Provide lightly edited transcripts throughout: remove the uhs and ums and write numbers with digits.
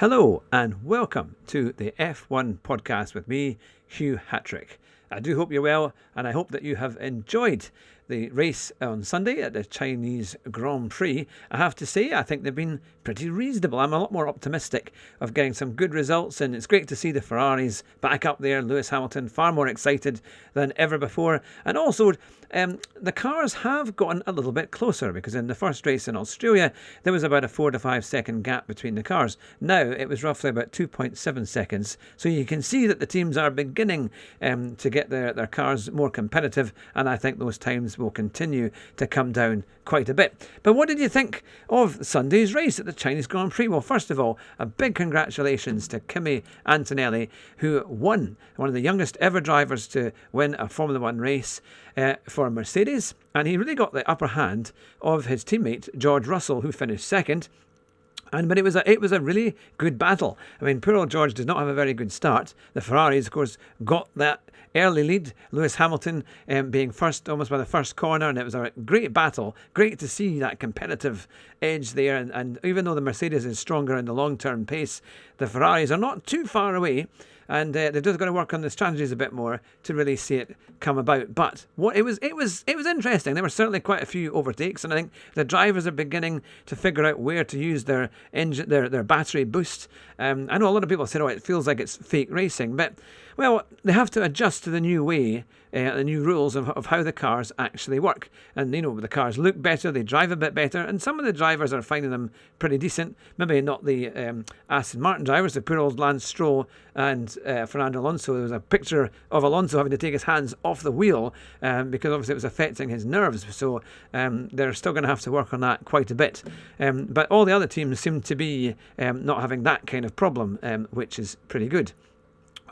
Hello and welcome to the F1 podcast with me, Hugh Hattrick. I do hope you're well, and I hope that you have enjoyed the race on Sunday at the Chinese Grand Prix. I have to say, I think they've been pretty reasonable. I'm a lot more optimistic of getting some good results, and it's great to see the Ferraris back up there. Lewis Hamilton far more excited than ever before. And also, the cars have gotten a little bit closer, because in the first race in Australia, there was about a 4 to 5 second gap between the cars. Now, it was roughly about 2.7 seconds. So you can see that the teams are beginning to get their cars more competitive, and I think those times will continue to come down quite a bit. But what did you think of Sunday's race at the Chinese Grand Prix? Well, first of all, a big congratulations to Kimi Antonelli, who won, one of the youngest ever drivers to win a Formula One race for Mercedes, and he really got the upper hand of his teammate George Russell, who finished second. But it was a really good battle. I mean, poor old George did not have a very good start. The Ferraris, of course, got that early lead. Lewis Hamilton being first almost by the first corner, and it was a great battle. Great to see that competitive edge there. And even though the Mercedes is stronger in the long-term pace, the Ferraris are not too far away. And they're just going to work on the strategies a bit more to really see it come about. But it was interesting. There were certainly quite a few overtakes, and I think the drivers are beginning to figure out where to use their engine, their battery boost. I know a lot of people said, "Oh, it feels like it's fake racing," but well, they have to adjust to the new way, the new rules of how the cars actually work. And the cars look better, they drive a bit better, and some of the drivers are finding them pretty decent. Maybe not the Aston Martin drivers, the poor old Lance Stroll and Fernando Alonso. There was a picture of Alonso having to take his hands off the wheel because obviously it was affecting his nerves. So they're still going to have to work on that quite a bit. But all the other teams seem to be not having that kind of problem, which is pretty good.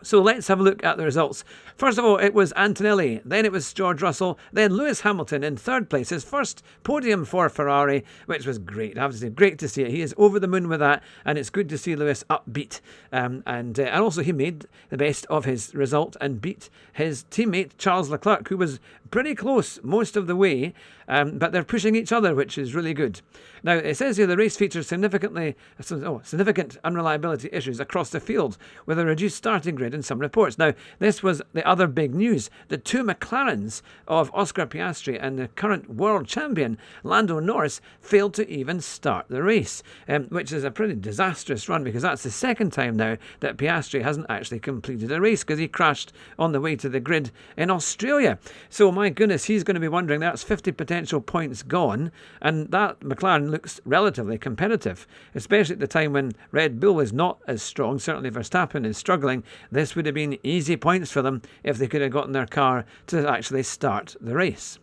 So let's have a look at the results. First of all, it was Antonelli, then it was George Russell, then Lewis Hamilton in third place. His first podium for Ferrari, which was great. I have to say, great to see it. He is over the moon with that, and it's good to see Lewis upbeat. And also he made the best of his result and beat his teammate Charles Leclerc, who was pretty close most of the way, but they're pushing each other, which is really good. Now, it says here the race features significant unreliability issues across the field, with a reduced starting grid in some reports. Now, this was the other big news. The two McLarens of Oscar Piastri and the current world champion, Lando Norris, failed to even start the race, which is a pretty disastrous run, because that's the second time now that Piastri hasn't actually completed a race, because he crashed on the way to the grid in Australia. So, my goodness, he's going to be wondering, that's 50 potential points gone, and that McLaren looks relatively competitive, especially at the time when Red Bull is not as strong. Certainly Verstappen is struggling. This would have been easy points for them if they could have gotten their car to actually start the race.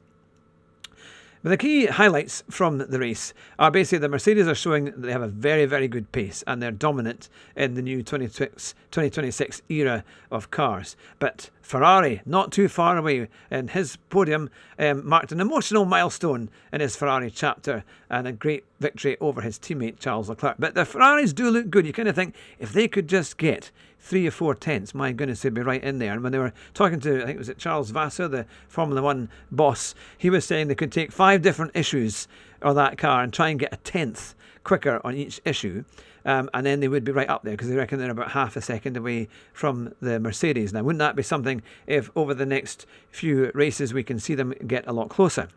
But the key highlights from the race are basically the Mercedes are showing that they have a very, very good pace, and they're dominant in the new 2026 era of cars. But Ferrari, not too far away, and his podium marked an emotional milestone in his Ferrari chapter, and a great victory over his teammate Charles Leclerc. But the Ferraris do look good. You kind of think if they could just get 3 or 4 tenths, my goodness, they'd be right in there. And when they were talking to, I think it was Charles Vassar, the Formula One boss, he was saying they could take 5 different issues of that car and try and get a tenth quicker on each issue. And then they would be right up there, because they reckon they're about half a second away from the Mercedes. Now, wouldn't that be something if over the next few races we can see them get a lot closer?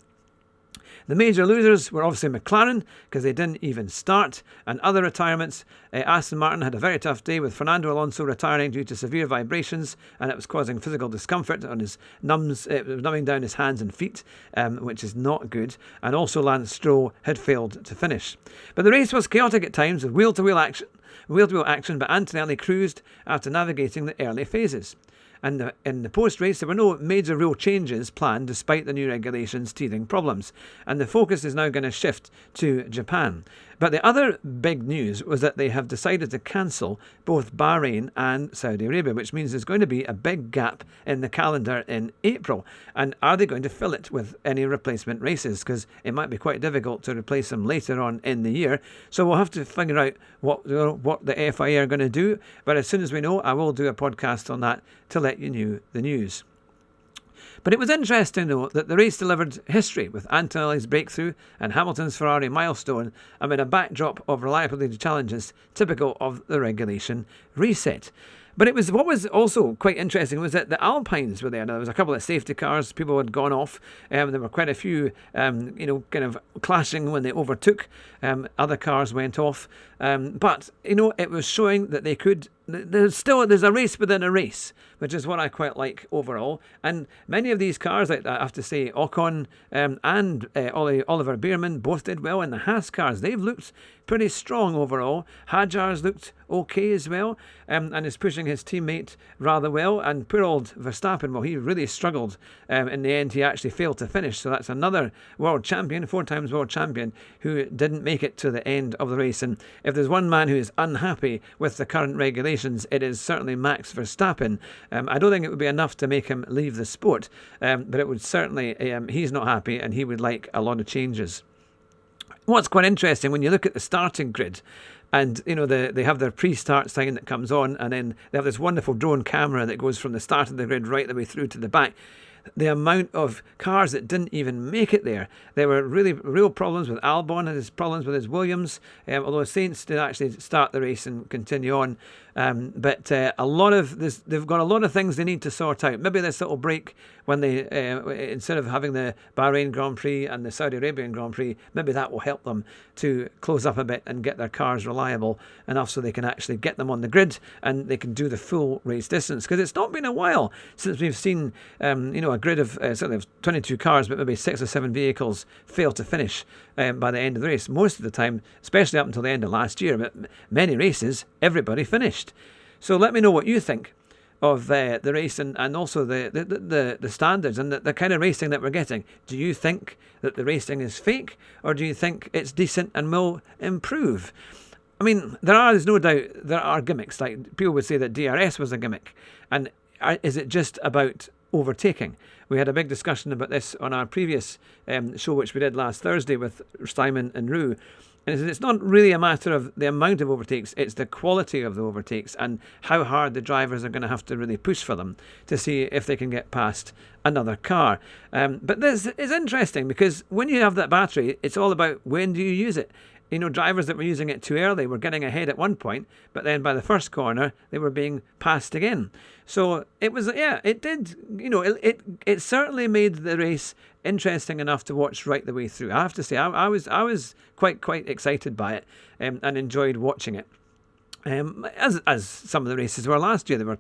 The major losers were obviously McLaren, because they didn't even start, and other retirements. Aston Martin had a very tough day, with Fernando Alonso retiring due to severe vibrations, and it was causing physical discomfort on his it was numbing down his hands and feet, which is not good. And also Lance Stroll had failed to finish. But the race was chaotic at times, with wheel-to-wheel action, but Antonelli cruised after navigating the early phases. And in the post-race, there were no major rule changes planned despite the new regulations teething problems. And the focus is now going to shift to Japan. But the other big news was that they have decided to cancel both Bahrain and Saudi Arabia, which means there's going to be a big gap in the calendar in April. And are they going to fill it with any replacement races? Because it might be quite difficult to replace them later on in the year. So we'll have to figure out what the FIA are going to do. But as soon as we know, I will do a podcast on that to let you know the news. But it was interesting, though, that the race delivered history with Antonelli's breakthrough and Hamilton's Ferrari milestone amid a backdrop of reliability challenges typical of the regulation reset. But it was what was also quite interesting was that the Alpines were there. Now, there was a couple of safety cars. People had gone off. There were quite a few, kind of clashing when they overtook. Other cars went off. But, it was showing that they could... There's a race within a race, which is what I quite like overall. And many of these cars, like I have to say, Ocon and Oliver Bierman both did well. And the Haas cars, they've looked pretty strong overall. Hajar's looked okay as well, and is pushing his teammate rather well. And poor old Verstappen, well, he really struggled. In the end, he actually failed to finish. So that's another world champion, 4 times world champion, who didn't make it to the end of the race. And if there's one man who is unhappy with the current regulations, it is certainly Max Verstappen. I don't think it would be enough to make him leave the sport, but it would certainly, he's not happy and he would like a lot of changes. What's quite interesting, when you look at the starting grid, and they have their pre-start sign that comes on, and then they have this wonderful drone camera that goes from the start of the grid right the way through to the back. The amount of cars that didn't even make it there. There were really real problems with Albon and his problems with his Williams, although Saints did actually start the race and continue on. But a lot of this, they've got a lot of things they need to sort out. Maybe this little break when they, instead of having the Bahrain Grand Prix and the Saudi Arabian Grand Prix, maybe that will help them to close up a bit and get their cars reliable enough so they can actually get them on the grid and they can do the full race distance. Because it's not been a while since we've seen, a grid of certainly of 22 cars, but maybe 6 or 7 vehicles fail to finish by the end of the race. Most of the time, especially up until the end of last year, but many races, everybody finished. So let me know what you think of the race and also the standards and the kind of racing that we're getting. Do you think that the racing is fake, or do you think it's decent and will improve? I mean, there's no doubt there are gimmicks. Like people would say that DRS was a gimmick, and is it just about overtaking? We had a big discussion about this on our previous show, which we did last Thursday with Simon and Rue. And it's not really a matter of the amount of overtakes, it's the quality of the overtakes and how hard the drivers are going to have to really push for them to see if they can get past another car. But this is interesting because when you have that battery, it's all about when do you use it. Drivers that were using it too early were getting ahead at one point, but then by the first corner, they were being passed again. So it was, it did, it certainly made the race interesting enough to watch right the way through. I have to say, I was quite excited by it and enjoyed watching it. As some of the races were last year, they were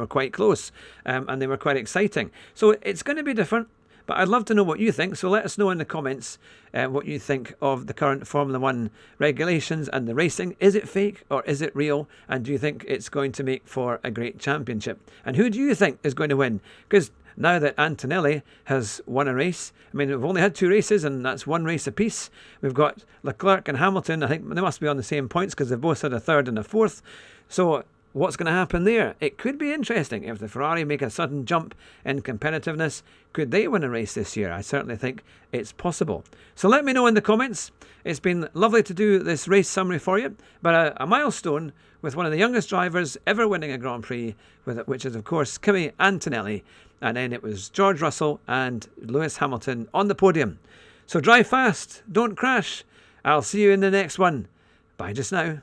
quite close and they were quite exciting. So it's going to be different. But I'd love to know what you think, so let us know in the comments what you think of the current Formula 1 regulations and the racing. Is it fake or is it real? And do you think it's going to make for a great championship? And who do you think is going to win? Because now that Antonelli has won a race, I mean, we've only had 2 races and that's 1 race apiece. We've got Leclerc and Hamilton. I think they must be on the same points because they've both had a 3rd and a 4th. So what's going to happen there? It could be interesting. If the Ferrari make a sudden jump in competitiveness, could they win a race this year? I certainly think it's possible. So let me know in the comments. It's been lovely to do this race summary for you, but a milestone with one of the youngest drivers ever winning a Grand Prix, which is, of course, Kimi Antonelli. And then it was George Russell and Lewis Hamilton on the podium. So drive fast, don't crash. I'll see you in the next one. Bye just now.